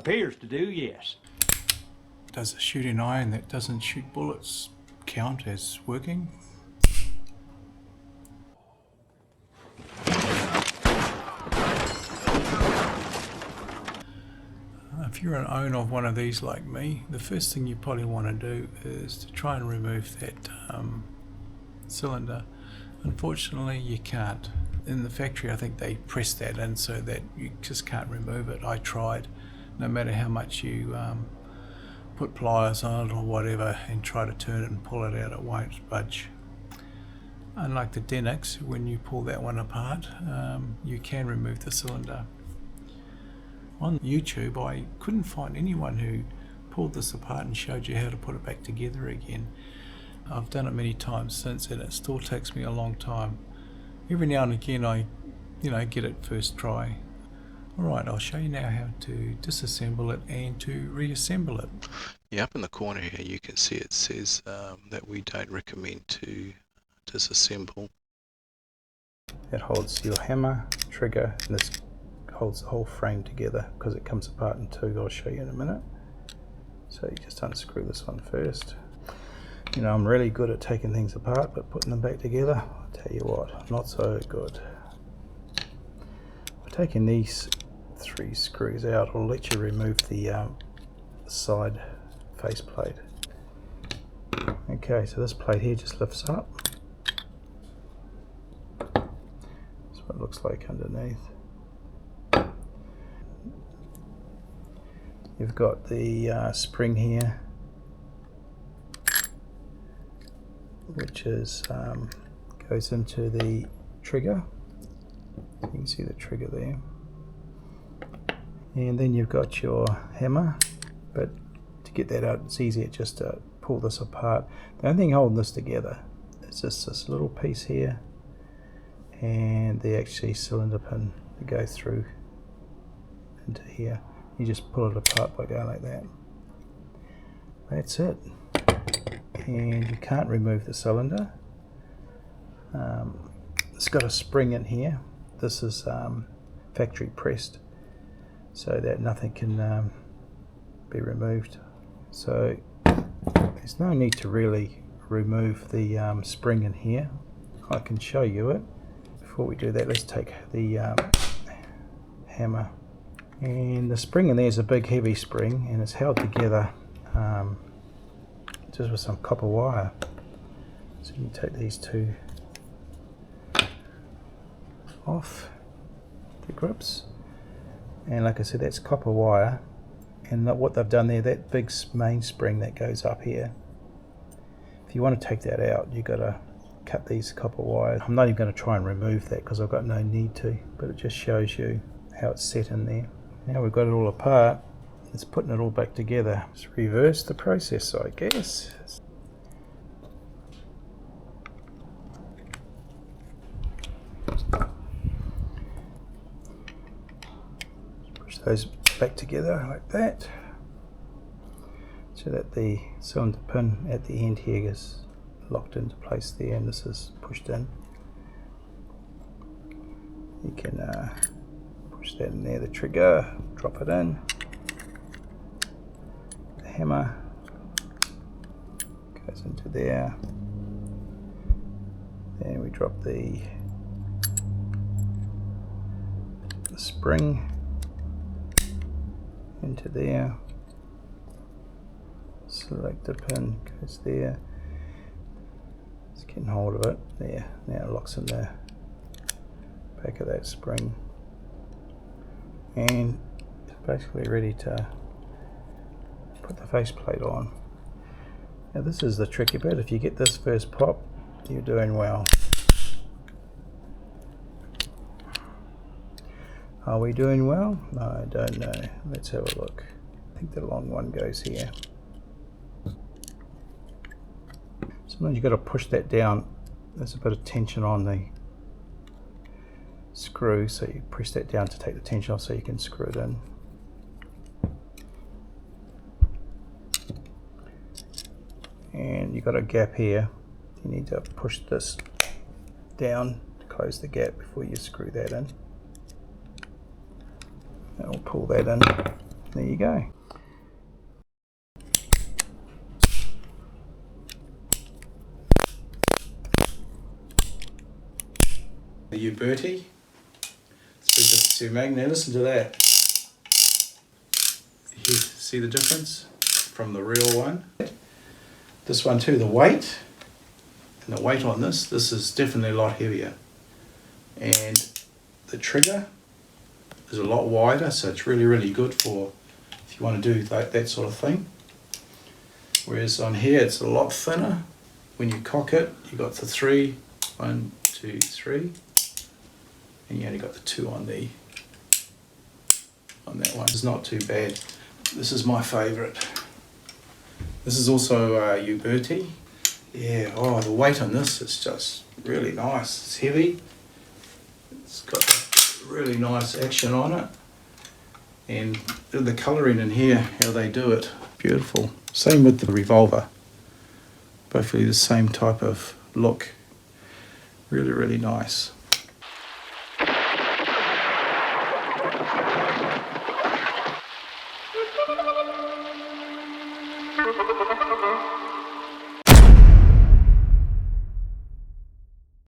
Appears to do, yes. Does a shooting iron that doesn't shoot bullets count as working? If you're an owner of one of these like me, the first thing you probably want to do is to try and remove that cylinder. Unfortunately, you can't. In the factory, I think they press that in so that you just can't remove it. I tried. No matter how much you put pliers on it or whatever and try to turn it and pull it out, it won't budge. Unlike the Denix, when you pull that one apart, you can remove the cylinder. On YouTube, I couldn't find anyone who pulled this apart and showed you how to put it back together again. I've done it many times since and it still takes me a long time. Every now and again I get it first try. Alright, I'll show you now how to disassemble it and to reassemble it. Yeah, up in the corner here you can see it says that we don't recommend to disassemble. It holds your hammer, trigger, and this holds the whole frame together because it comes apart in two. I'll show you in a minute. So you just unscrew this one first. You know, I'm really good at taking things apart, but putting them back together, I'll tell you what, not so good. By taking these three screws out, I'll let you remove the side face plate. Okay, so this plate here just lifts up. That's what it looks like underneath. You've got the spring here, which is goes into the trigger. You can see the trigger there. And then you've got your hammer, but to get that out it's easier just to pull this apart. The only thing holding this together is just this little piece here and the actually cylinder pin that goes through into here. You just pull it apart by going like that. That's it. And you can't remove the cylinder. It's got a spring in here. This is factory pressed so that nothing can be removed. So there's no need to really remove the spring in here. I can show you it. Before we do that, let's take the hammer. And the spring in there is a big heavy spring and it's held together just with some copper wire. So you can take these two off the grips, and like I said, that's copper wire, and what they've done there, that big main spring that goes up here, if you want to take that out you've got to cut these copper wires. I'm not even going to try and remove that because I've got no need to, but it just shows you how it's set in there. Now we've got it all apart, it's putting it all back together. Let's reverse the process, I guess. Push those back together like that, so that the cylinder pin at the end here is locked into place there, and this is pushed in. You can push that in there, the trigger, drop it in, the hammer goes into there, then we drop the spring into there, selector pin goes there, just getting hold of it there, now it locks in the back of that spring, and it's basically ready to put the faceplate on. Now this is the tricky bit. If you get this first pop, you're doing well. Are we doing well? No, I don't know. Let's have a look. I think the long one goes here. Sometimes you've got to push that down. There's a bit of tension on the screw, so you press that down to take the tension off so you can screw it in. And you've got a gap here. You need to push this down to close the gap before you screw that in. And we'll pull that in, There you go. The U-Bertie. To magnet, listen to that. You see the difference from the real one? This one too, the weight, and the weight on this is definitely a lot heavier. And the trigger is a lot wider, so it's really, really good for if you want to do that sort of thing. Whereas on here it's a lot thinner. When you cock it, you got the 3, 1, 2, 3, and you only got the 2 on that one. It's not too bad. This is my favourite. This is also U-Bertie. Yeah, oh, the weight on this is just really nice. It's heavy. It's got really nice action on it. And the colouring in here, how they do it, beautiful. Same with the revolver. Both really the same type of look. Really, really nice.